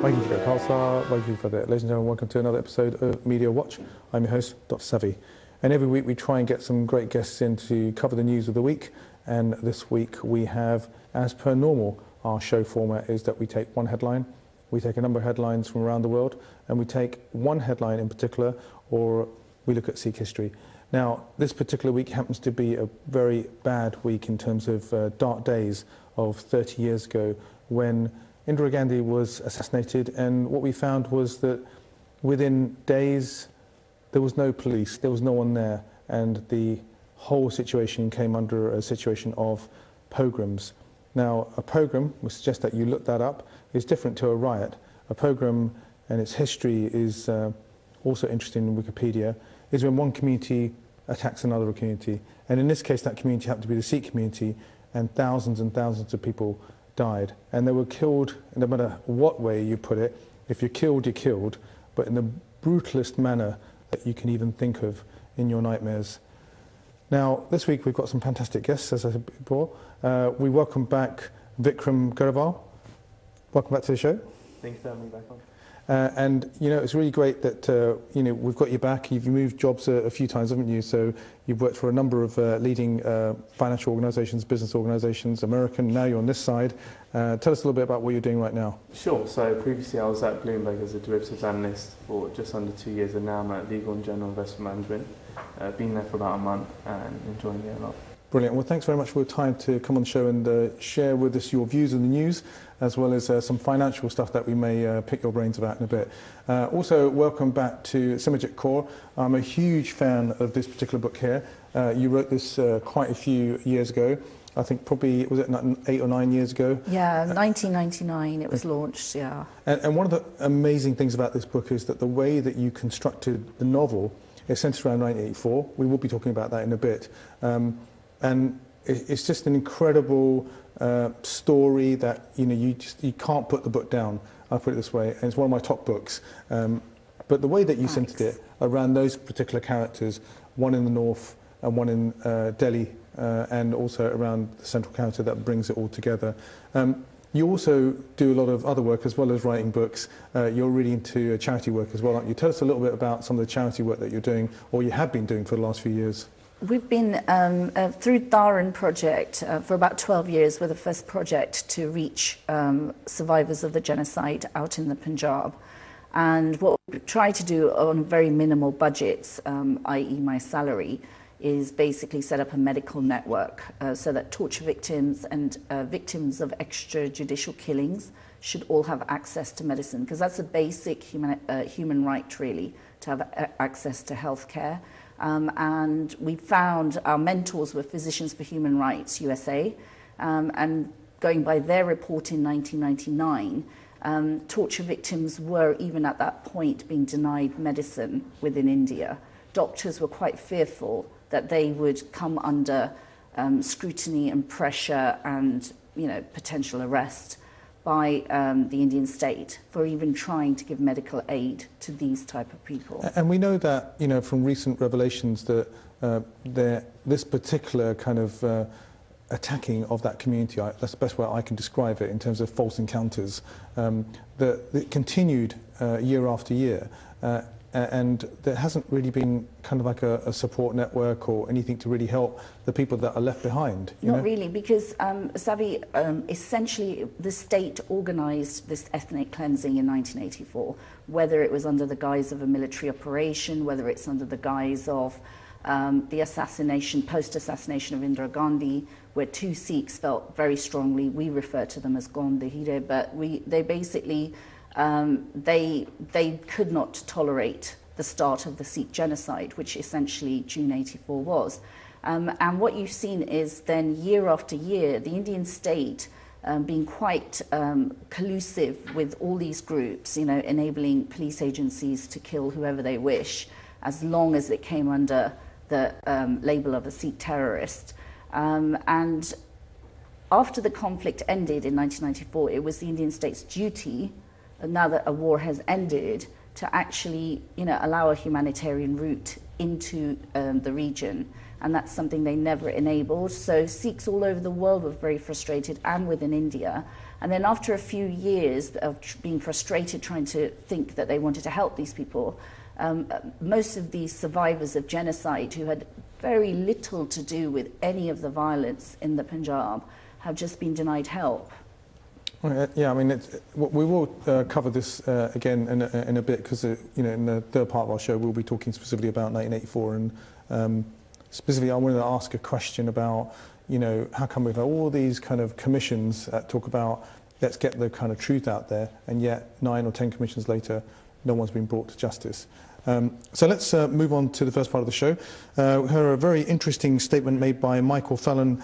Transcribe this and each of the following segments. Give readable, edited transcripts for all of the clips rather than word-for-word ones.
Thank you for the Kaur. Thank you for that. Ladies and gentlemen, welcome to another episode of Media Watch. I'm your host, Dr. Savi. And every week we try and get some great guests in to cover the news of the week. And this week we have, as per normal, our show format is that we take one headline, we take a number of headlines from around the world, and we take one headline in particular, or we look at Sikh history. Now, this particular week happens to be a very bad week in terms of dark days of 30 years ago when Indira Gandhi was assassinated, and what we found was that within days there was no police, there was no one there, and the whole situation came under a situation of pogroms. Now, a pogrom, we suggest that you look that up, is different to a riot. A pogrom and its history is also interesting in Wikipedia, is when one community attacks another community. And in this case, that community happened to be the Sikh community, and thousands of people died. And they were killed, no matter what way you put it. If you're killed, you're killed, but in the brutalest manner that you can even think of in your nightmares. Now, this week we've got some fantastic guests, as I said before. We welcome back Vickram Grewal. Welcome back to the show. Thanks for having me back on. And you know, it's really great that we've got you back. You've moved jobs a few times, haven't you? So you've worked for a number of leading financial organisations, business organisations, American. Now you're on this side. Tell us a little bit about what you're doing right now. Sure. So previously I was at Bloomberg as a derivatives analyst for just under 2 years, and now I'm at Legal and General Investment Management. Been there for about a month and enjoying it a lot. Brilliant. Well, thanks very much for your time to come on the show and share with us your views on the news, as well as some financial stuff that we may pick your brains about in a bit. Also, welcome back to Simarjit Kaur. I'm a huge fan of this particular book here. You wrote this quite a few years ago. I think probably, was it 8 or 9 years ago? Yeah, 1999 it was launched, yeah. And one of the amazing things about this book is that the way that you constructed the novel is centred around 1984. We will be talking about that in a bit. And it's just an incredible story that you can't put the book down. I'll put it this way, and it's one of my top books. But the way that you centred it around those particular characters, one in the north and one in Delhi, and also around the central character that brings it all together. You also do a lot of other work as well as writing books. You're really into charity work as well, aren't you? Tell us a little bit about some of the charity work that you're doing, or you have been doing for the last few years. We've been through Dharan project for about 12 years. We're the first project to reach survivors of the genocide out in the Punjab. And what we try to do on very minimal budgets, i.e. my salary, is basically set up a medical network so that torture victims and victims of extrajudicial killings should all have access to medicine, because that's a basic human right, really, to have access to health care. And we found our mentors were Physicians for Human Rights USA, and going by their report in 1999, torture victims were, even at that point, being denied medicine within India. Doctors were quite fearful that they would come under scrutiny and pressure and potential arrest by the Indian state for even trying to give medical aid to these type of people. And we know that, from recent revelations that this particular kind of attacking of that community, that's the best way I can describe it in terms of false encounters, that it continued year after year. And there hasn't really been kind of like a support network or anything to really help the people that are left behind. Not really, because Savi, essentially the state organised this ethnic cleansing in 1984, whether it was under the guise of a military operation, whether it's under the guise of the assassination, post-assassination of Indira Gandhi, where 2 Sikhs felt very strongly, we refer to them as Gondahire, but they basically they could not tolerate the start of the Sikh genocide, which essentially June 84 was. And what you've seen is then year after year, the Indian state being quite collusive with all these groups, enabling police agencies to kill whoever they wish, as long as it came under the label of a Sikh terrorist. And after the conflict ended in 1994, it was the Indian state's duty, now that a war has ended, to actually allow a humanitarian route into the region and that's something they never enabled. So Sikhs all over the world were very frustrated, and within India. And then after a few years of being frustrated, trying to think that they wanted to help these people, most of these survivors of genocide who had very little to do with any of the violence in the Punjab have just been denied help. Yeah, I mean, we will cover this again in a bit, because in the third part of our show we'll be talking specifically about 1984, and specifically I wanted to ask a question about, how come we've had all these kind of commissions that talk about let's get the kind of truth out there, and yet 9 or 10 commissions later no one's been brought to justice. So let's move on to the first part of the show. A very interesting statement made by Michael Fallon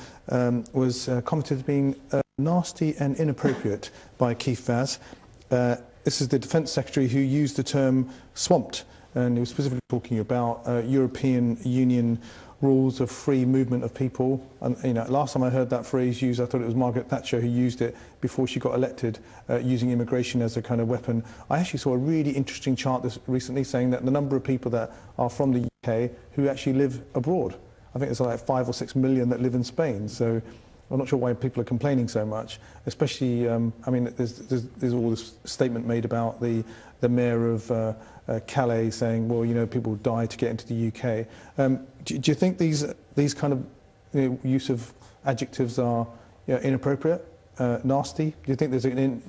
was commented as being nasty and inappropriate by Keith Vaz. This is the Defence Secretary who used the term swamped, and he was specifically talking about European Union rules of free movement of people. And last time I heard that phrase used, I thought it was Margaret Thatcher who used it before she got elected, using immigration as a kind of weapon. I actually saw a really interesting chart recently saying that the number of people that are from the UK who actually live abroad, I think there's like 5 or 6 million that live in Spain. So I'm not sure why people are complaining so much, especially, I mean, there's all this statement made about the mayor of Calais saying, well, people die to get into the UK. Do you think these kind of use of adjectives are inappropriate, nasty? Do you think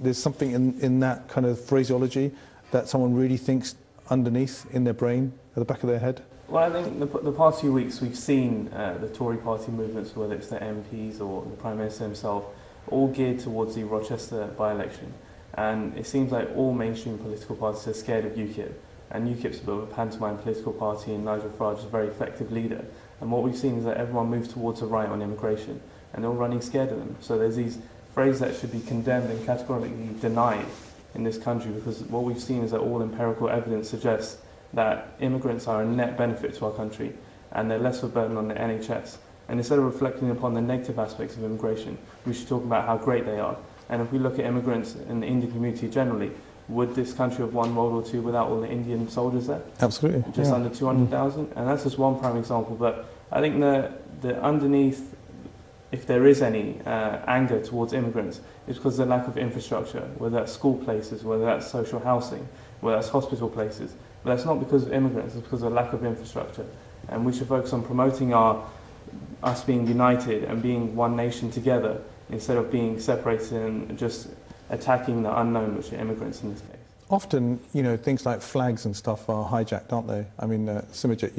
there's something in that kind of phraseology that someone really thinks underneath in their brain, at the back of their head? Well, I think the past few weeks we've seen the Tory party movements, whether it's the MPs or the Prime Minister himself, all geared towards the Rochester by-election. And it seems like all mainstream political parties are scared of UKIP. And UKIP's a bit of a pantomime political party, and Nigel Farage is a very effective leader. And what we've seen is that everyone moves towards a right on immigration, and they're all running scared of them. So there's these phrases that should be condemned and categorically denied in this country, because what we've seen is that all empirical evidence suggests that immigrants are a net benefit to our country, and they're less of a burden on the NHS. And instead of reflecting upon the negative aspects of immigration, we should talk about how great they are. And if we look at immigrants in the Indian community generally, would this country have won World War II without all the Indian soldiers there? Absolutely. Just under 200,000, and that's just one prime example. But I think the underneath, if there is any anger towards immigrants, is because of the lack of infrastructure, whether that's school places, whether that's social housing, whether that's hospital places. But that's not because of immigrants, it's because of the lack of infrastructure. And we should focus on promoting us being united and being one nation together, instead of being separated and just attacking the unknown, which are immigrants in this case. Often, things like flags and stuff are hijacked, aren't they? I mean, Simarjit,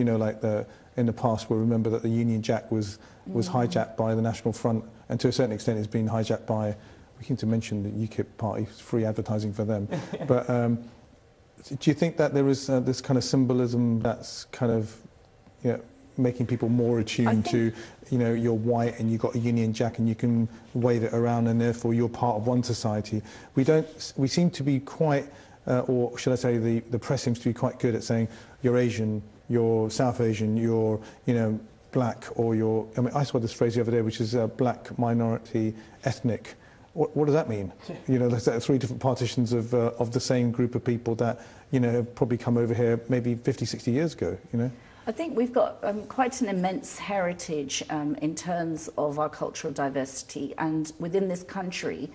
in the past, we'll remember that the Union Jack was hijacked by the National Front, and to a certain extent it's been hijacked by, we came to mention the UKIP party, free advertising for them. But do you think that there is this kind of symbolism that's kind of, making people more attuned to, you're white and you've got a Union Jack and you can wave it around, and therefore you're part of one society? We seem to be quite, or should I say the press seems to be quite good at saying you're Asian, you're South Asian, you're, black, or I saw this phrase the other day, which is black, minority, ethnic. What does that mean? There's 3 different partitions of the same group of people that, have probably come over here maybe 50, 60 years ago, I think we've got quite an immense heritage in terms of our cultural diversity, and within this country,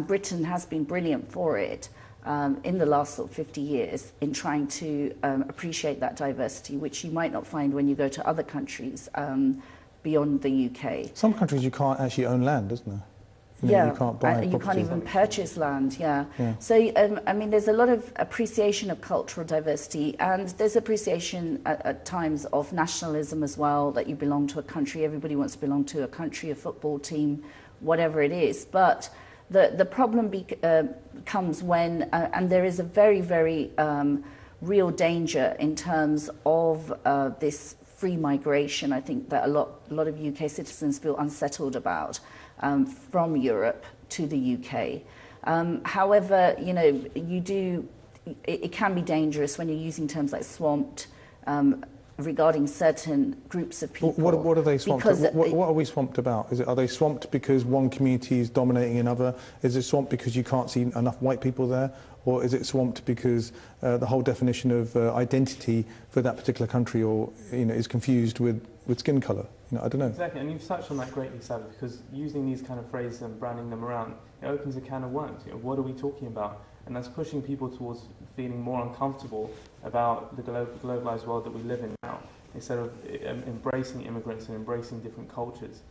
Britain has been brilliant for it in the last 50 years in trying to appreciate that diversity, which you might not find when you go to other countries beyond the UK. Some countries you can't actually own land, isn't there? Yeah, you can't buy you can't even purchase land, yeah. So, I mean, there's a lot of appreciation of cultural diversity, and there's appreciation at times of nationalism as well, that you belong to a country. Everybody wants to belong to a country, a football team, whatever it is. But the problem comes when, and there is a very, very real danger in terms of this free migration, I think, that a lot of UK citizens feel unsettled about. From Europe to the UK. However, it can be dangerous when you're using terms like swamped regarding certain groups of people. What are they swamped? What are we swamped about? Are they swamped because one community is dominating another? Is it swamped because you can't see enough white people there? Or is it swamped because the whole definition of identity for that particular country, or is confused with with skin colour. You know, I don't know. Exactly, and you've touched on that greatly, Savi, because using these kind of phrases and branding them around, it opens a can of worms. You know, what are we talking about? And that's pushing people towards feeling more uncomfortable about the globalized world that we live in now, instead of embracing immigrants and embracing different cultures,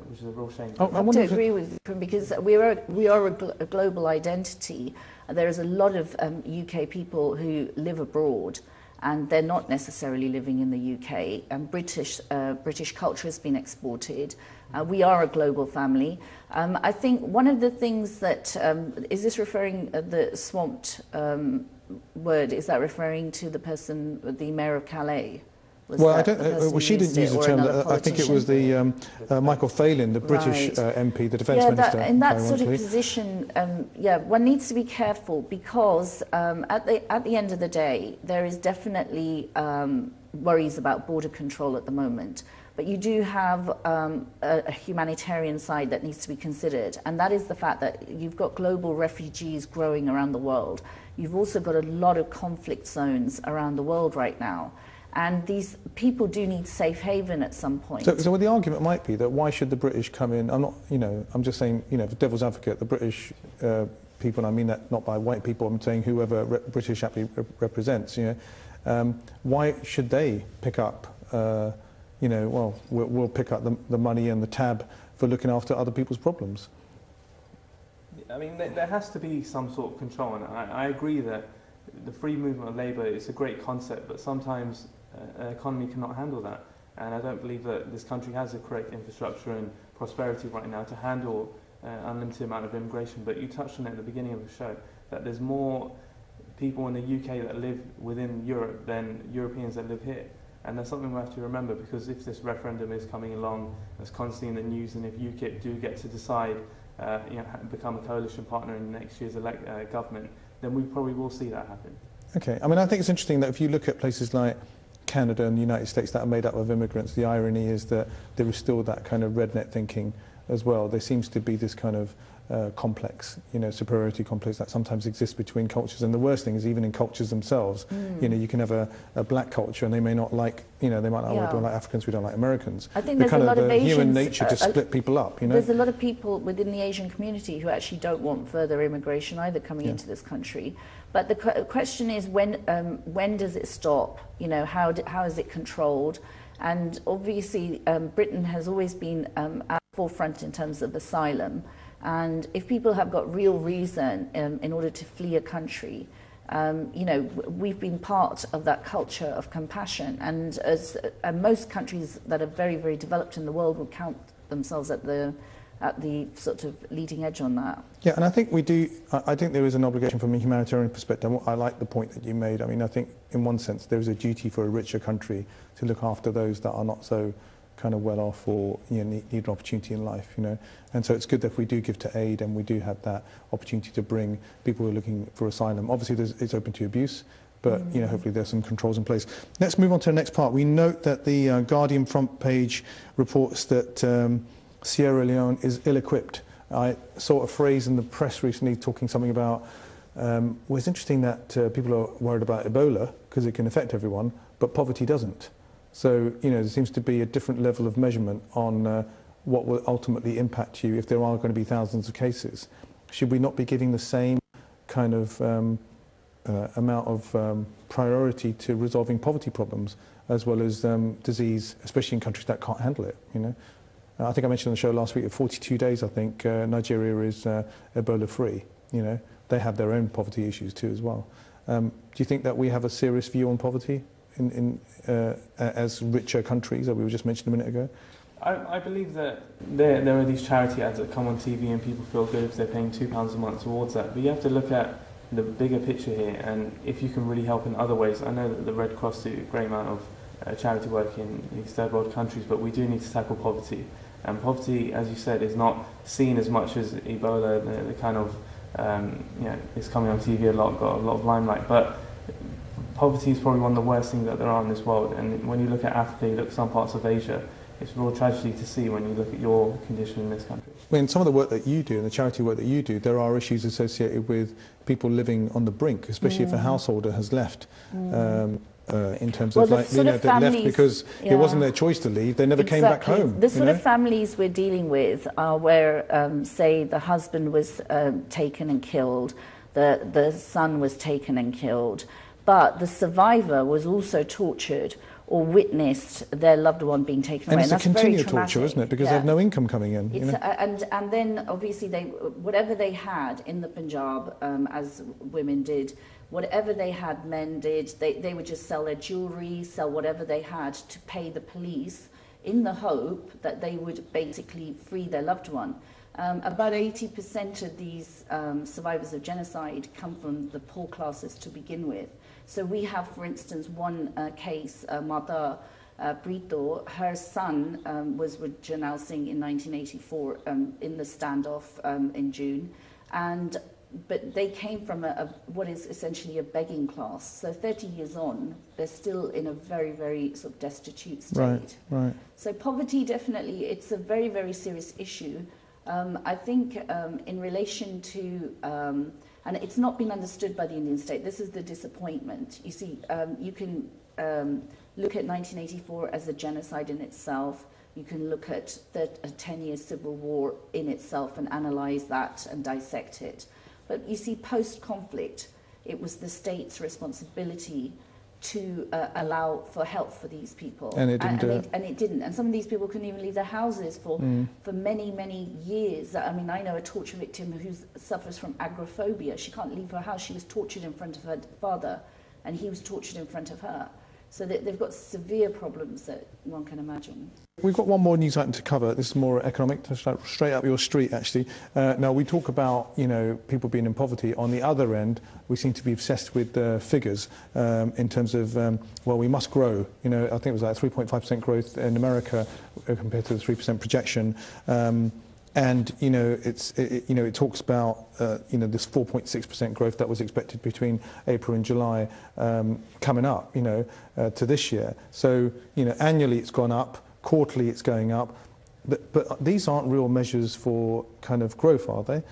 which is a real shame. I have to agree with you, because we are a global identity. There is a lot of UK people who live abroad, and they're not necessarily living in the UK. And British culture has been exported. We are a global family. I think one of the things that is this referring the swamped word? Is that referring to the person, the mayor of Calais? Well, I don't. Well, she didn't use the term. I think it was the Michael Phelan, the British MP, the defence minister. In that sort of position, one needs to be careful, because at the end of the day, there is definitely worries about border control at the moment. But you do have a humanitarian side that needs to be considered, and that is the fact that you've got global refugees growing around the world. You've also got a lot of conflict zones around the world right now. And these people do need safe haven at some point. So the argument might be that why should the British come in? I'm not, I'm just saying, the devil's advocate, the British people, and I mean that not by white people, I'm saying whoever British actually represents, why should they pick up, we'll pick up the money and the tab for looking after other people's problems? I mean, there has to be some sort of control, and I agree that the free movement of labour is a great concept, but sometimes an economy cannot handle that, and I don't believe that this country has the correct infrastructure and prosperity right now to handle unlimited amount of immigration. But you touched on it at the beginning of the show, that there's more people in the UK that live within Europe than Europeans that live here, and that's something we have to remember, because if this referendum is coming along, that's constantly in the news, and if UKIP do get to decide, become a coalition partner in next year's government, then we probably will see that happen. Okay, I mean, I think it's interesting that if you look at places like Canada and the United States that are made up of immigrants, the irony is that there is still that kind of redneck thinking as well. There seems to be this kind of complex, superiority complex that sometimes exists between cultures. And the worst thing is, even in cultures themselves, you can have a black culture and they may not like, they might not, we don't like Africans, we don't like Americans. I think there's a lot of Asians, human nature to split people up, There's a lot of people within the Asian community who actually don't want further immigration either coming into this country. But the question is, when does it stop? How is it controlled? And obviously, Britain has always been at the forefront in terms of asylum. And if people have got real reason in order to flee a country, we've been part of that culture of compassion. And most countries that are very, very developed in the world will count themselves at the sort of leading edge on that. Yeah, and I think we do. I think there is an obligation from a humanitarian perspective. I like the point that you made. I mean, I think in one sense there is a duty for a richer country to look after those that are not so kind of well off or need an opportunity in life, And so it's good that we do give to aid and we do have that opportunity to bring people who are looking for asylum. Obviously, it's open to abuse, but hopefully there's some controls in place. Let's move on to the next part. We note that the Guardian front page reports that Sierra Leone is ill-equipped. I saw a phrase in the press recently talking something about, well, it's interesting that people are worried about Ebola because it can affect everyone, but poverty doesn't. So, there seems to be a different level of measurement on what will ultimately impact you if there are going to be thousands of cases. Should we not be giving the same kind of amount of priority to resolving poverty problems as well as disease, especially in countries that can't handle it, I think I mentioned on the show last week that 42 days, I think, Nigeria is Ebola-free. They have their own poverty issues too as well. Do you think that we have a serious view on poverty as richer countries that we were just mentioning a minute ago? I believe that there are these charity ads that come on TV and people feel good if they're paying £2 a month towards that. But you have to look at the bigger picture here, and if you can really help in other ways. I know that the Red Cross do a great amount of charity work in these third world countries, but we do need to tackle poverty. And poverty, as you said, is not seen as much as Ebola, the kind of, it's coming on TV a lot, got a lot of limelight. But poverty is probably one of the worst things that there are in this world. And when you look at Africa, you look at some parts of Asia, it's a real tragedy to see when you look at your condition in this country. Well, in some of the work that you do and the charity work that you do, there are issues associated with people living on the brink, especially if a householder has left. in terms Well, of the like, sort of they left families- because it wasn't their choice to leave. They never came back home. The sort of families we're dealing with are where, say, the husband was taken and killed, the son was taken and killed, but the survivor was also tortured or witnessed their loved one being taken away. And it's a that's very continued torture, traumatic. isn't it? Because they have no income coming in. It's, and then obviously whatever they had in the Punjab, as women did, whatever they had, men did, they would just sell their jewellery, sell whatever they had to pay the police in the hope that they would basically free their loved one. About 80% of these survivors of genocide come from the poor classes to begin with. So we have, for instance, one case, Mata Brito, her son was with Janelle Singh in 1984 in the standoff in June, but they came from what is essentially a begging class. So 30 years on, they're still in a very, very sort of destitute state. Right. So poverty, definitely, it's a very, very serious issue. I think in relation to, and it's not been understood by the Indian state, this is the disappointment. You see, you can look at 1984 as a genocide in itself. You can look at a 10-year civil war in itself and analyse that and dissect it. But you see, post-conflict, it was the state's responsibility to allow for help for these people. And it didn't do it. And it didn't. And some of these people couldn't even leave their houses for many, many years. I mean, I know a torture victim who suffers from agoraphobia. She can't leave her house. She was tortured in front of her father, and he was tortured in front of her. So they've got severe problems that one can imagine. We've got one more news item to cover. This is more economic, straight up your street, actually. Now, we talk about, people being in poverty. On the other end, we seem to be obsessed with figures in terms of, we must grow. I think it was like 3.5% growth in America compared to the 3% projection. And it talks about this 4.6% growth that was expected between April and July coming up to this year. So annually it's gone up, quarterly it's going up, but these aren't real measures for kind of growth, are they?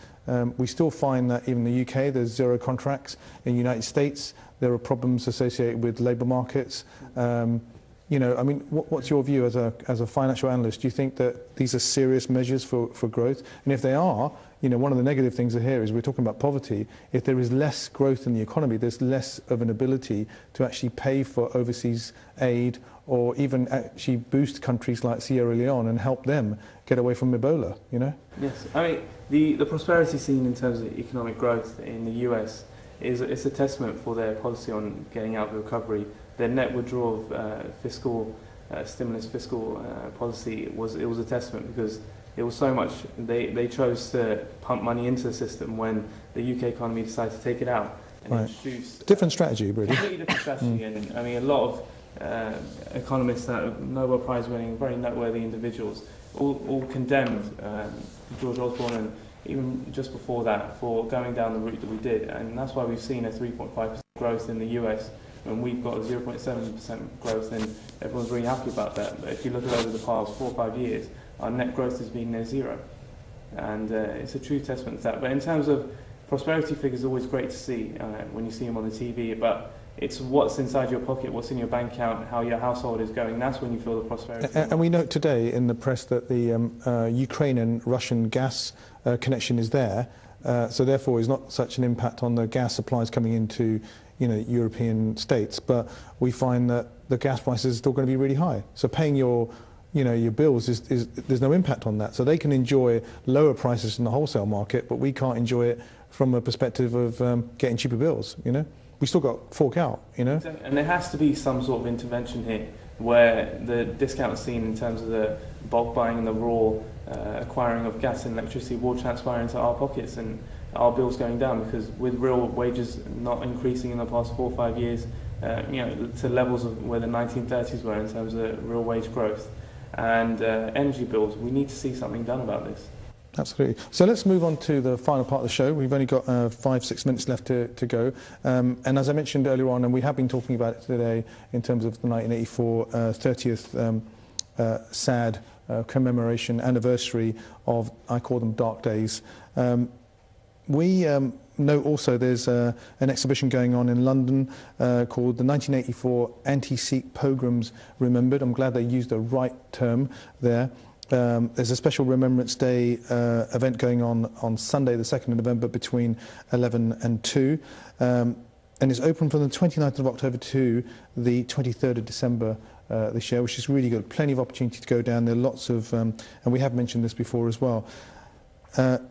We still find that even in the UK there's zero contracts. In the United States there are problems associated with labour markets. What's your view as a financial analyst? Do you think that these are serious measures for growth? And if they are, one of the negative things here is we're talking about poverty. If there is less growth in the economy, there's less of an ability to actually pay for overseas aid or even actually boost countries like Sierra Leone and help them get away from Ebola, Yes, I mean, the prosperity seen in terms of economic growth in the US it's a testament for their policy on getting out of the recovery. Their net withdrawal of fiscal policy was a testament because it was so much they chose to pump money into the system when the UK economy decided to take it out and introduce different strategy, really. Completely different strategy, and I mean a lot of economists that are Nobel Prize winning, very noteworthy individuals, all condemned George Osborne and even just before that for going down the route that we did, and that's why we've seen a 3.5% growth in the US. When we've got a 0.7% growth, and everyone's really happy about that. But if you look at over the past 4 or 5 years, our net growth has been near zero. And it's a true testament to that. But in terms of prosperity figures, it's always great to see when you see them on the TV. But it's what's inside your pocket, what's in your bank account, how your household is going. That's when you feel the prosperity. And we note today in the press that the Ukrainian-Russian gas connection is there. So therefore, it's not such an impact on the gas supplies coming into European states, but we find that the gas prices are still going to be really high. So paying your bills is there's no impact on that. So they can enjoy lower prices in the wholesale market, but we can't enjoy it from a perspective of getting cheaper bills. We still got fork out. And there has to be some sort of intervention here, where the discount is seen in terms of the bulk buying and the raw acquiring of gas and electricity will transpire into our pockets and our bills going down, because with real wages not increasing in the past 4 or 5 years, to levels of where the 1930s were in terms of real wage growth and energy bills, we need to see something done about this. Absolutely. So let's move on to the final part of the show. We've only got 5-6 minutes left to go. And as I mentioned earlier on, and we have been talking about it today in terms of the 1984 30th sad commemoration anniversary of, I call them dark days. We note also there's an exhibition going on in London called the 1984 Anti-Sikh Pogroms Remembered. I'm glad they used the right term there. There's a special Remembrance Day event going on Sunday, the 2nd of November, between 11 and 2. And it's open from the 29th of October to the 23rd of December this year, which is really good. Plenty of opportunity to go down. There are lots of, and we have mentioned this before as well,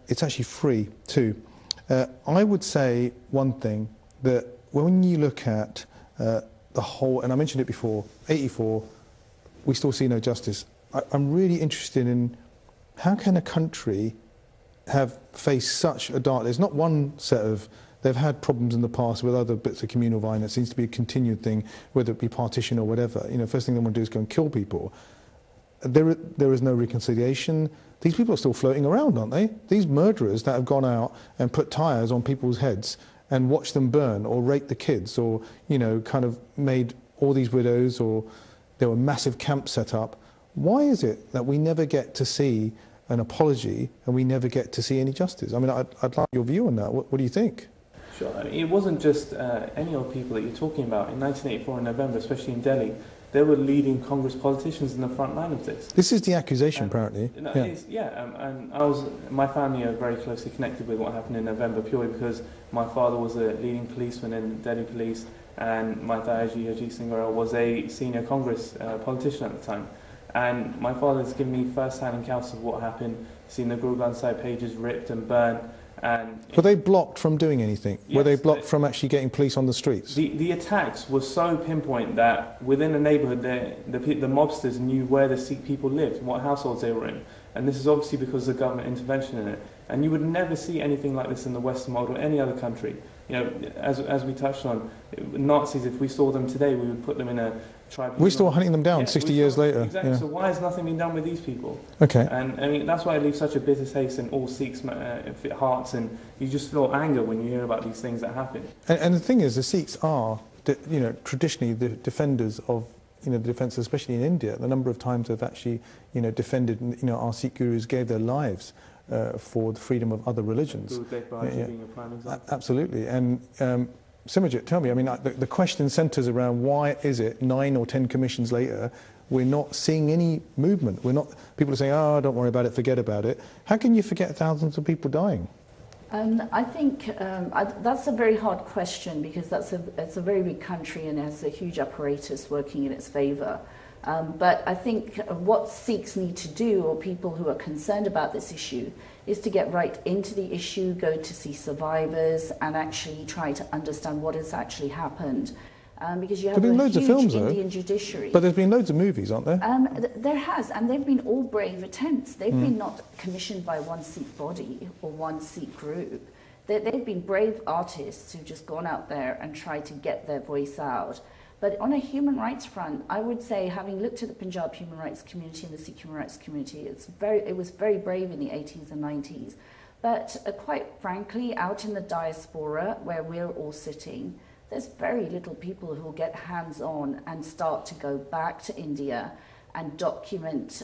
it's actually free too. I would say one thing, that when you look at the whole, and I mentioned it before, 84, we still see no justice. I'm really interested in how can a country have faced such a dark... There's not one set of... They've had problems in the past with other bits of communal violence. It seems to be a continued thing, whether it be partition or whatever. You know, first thing they want to do is go and kill people. There is no reconciliation. These people are still floating around, aren't they? These murderers that have gone out and put tyres on people's heads and watched them burn, or raped the kids, or, you know, kind of made all these widows, or there were massive camps set up. Why is it that we never get to see an apology and we never get to see any justice? I mean, I'd like your view on that. What do you think? Sure. I mean, it wasn't just any old people that you're talking about. In 1984 in November, especially in Delhi, there were leading Congress politicians in the front line of this. This is the accusation, apparently. No, yeah. It is, yeah. And my family are very closely connected with what happened in November, purely because my father was a leading policeman in Delhi Police, and my Tayaji Ajit Singh Grewal was a senior Congress politician at the time. And my father's given me first-hand accounts of what happened, seen the Grewal site pages ripped and burned. And were they blocked from doing anything? Yes, were they blocked from actually getting police on the streets? The attacks were so pinpoint that within a neighbourhood, the mobsters knew where the Sikh people lived, what households they were in. And this is obviously because of government intervention in it. And you would never see anything like this in the Western world or any other country. You know, as we touched on, Nazis, if we saw them today, we would put them in a tribunal. We're still hunting them down 60 years later. Exactly. Yeah. So why has nothing been done with these people? Okay. And I mean, that's why it leaves such a bitter taste in all Sikhs' hearts, and you just feel anger when you hear about these things that happen. And the thing is, the Sikhs are, you know, traditionally the defenders of, you know, the defence, especially in India. The number of times they've actually, you know, defended, you know, our Sikh gurus gave their lives for the freedom of other religions. Being a prime example. Absolutely. And Simarjit, tell me, I mean, the question centres around why is it 9 or 10 commissions later we're not seeing any movement? We're not. People are saying, "Oh, don't worry about it, forget about it." How can you forget thousands of people dying? I think that's a very hard question, because it's a very big country and has a huge apparatus working in its favour. But I think what Sikhs need to do, or people who are concerned about this issue, is to get right into the issue, go to see survivors, and actually try to understand what has actually happened. Because you have a huge Indian judiciary. But there's been loads of movies, aren't there? There has, and they've been all brave attempts. They've been not commissioned by one Sikh body or one Sikh group. They've been brave artists who've just gone out there and tried to get their voice out. But on a human rights front, I would say, having looked at the Punjab human rights community and the Sikh human rights community, it was very brave in the 80s and 90s. But quite frankly, out in the diaspora, where we're all sitting, there's very little people who will get hands-on and start to go back to India and document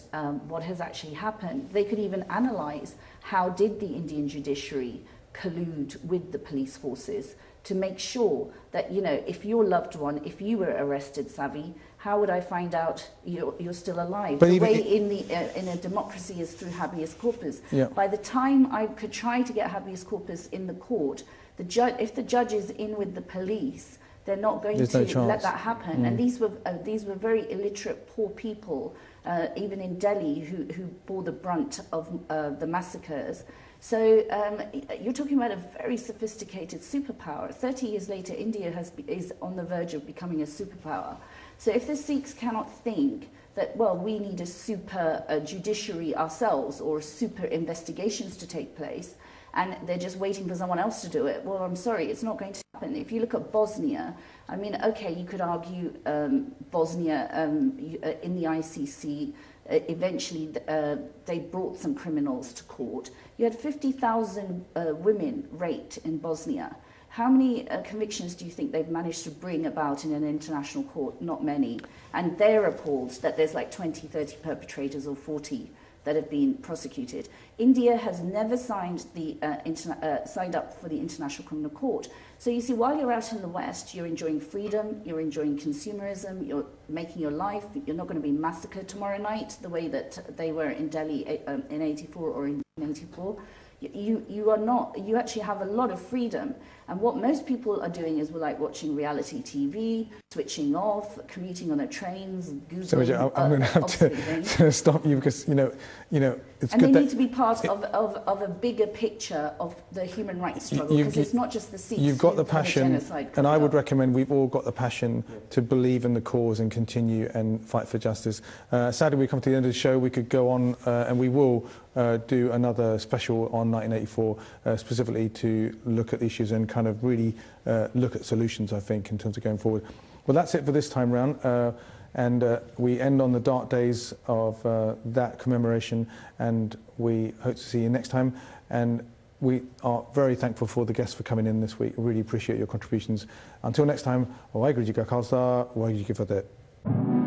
what has actually happened. They could even analyse how did the Indian judiciary collude with the police forces to make sure that, you know, if your loved one, if you were arrested, Savi, how would I find out you're still alive? But the way in a democracy is through habeas corpus. Yeah. By the time I could try to get habeas corpus in the court, if the judge is in with the police, they're not going to let that happen. And these were very illiterate, poor people, even in Delhi, who bore the brunt of the massacres. So you're talking about a very sophisticated superpower. 30 years later, India is on the verge of becoming a superpower. So if the Sikhs cannot think that, well, we need a super judiciary ourselves, or super investigations to take place, and they're just waiting for someone else to do it, well, I'm sorry, it's not going to happen. If you look at Bosnia, I mean, okay, you could argue Bosnia in the ICC, eventually they brought some criminals to court. You had 50,000 women raped in Bosnia. How many convictions do you think they've managed to bring about in an international court? Not many. And they're appalled that there's like 20, 30 perpetrators or 40 that have been prosecuted. India has never signed signed up for the International Criminal Court. So you see, while you're out in the West, you're enjoying freedom, you're enjoying consumerism, you're making your life, you're not going to be massacred tomorrow night the way that they were in Delhi in 84 or in 84. You are not, you actually have a lot of freedom. And what most people are doing is we're like watching reality TV, switching off, commuting on their trains, Googling. So I'm going to have to stop you because, you know, it's and good they need to be part of a bigger picture of the human rights struggle, because it's not just the Sikhs. You've got the passion, and I would recommend we've all got the passion to believe in the cause and continue and fight for justice. Sadly, we come to the end of the show. We could go on, and we will do another special on 1984, specifically to look at the issues and kind of really look at solutions, I think, in terms of going forward. Well, that's it for this time round. And we end on the dark days of that commemoration, and we hope to see you next time. And we are very thankful for the guests for coming in this week. We really appreciate your contributions. Until next time, Waheguru Ji Ka Khalsa, Waheguru Ji Ki Fateh.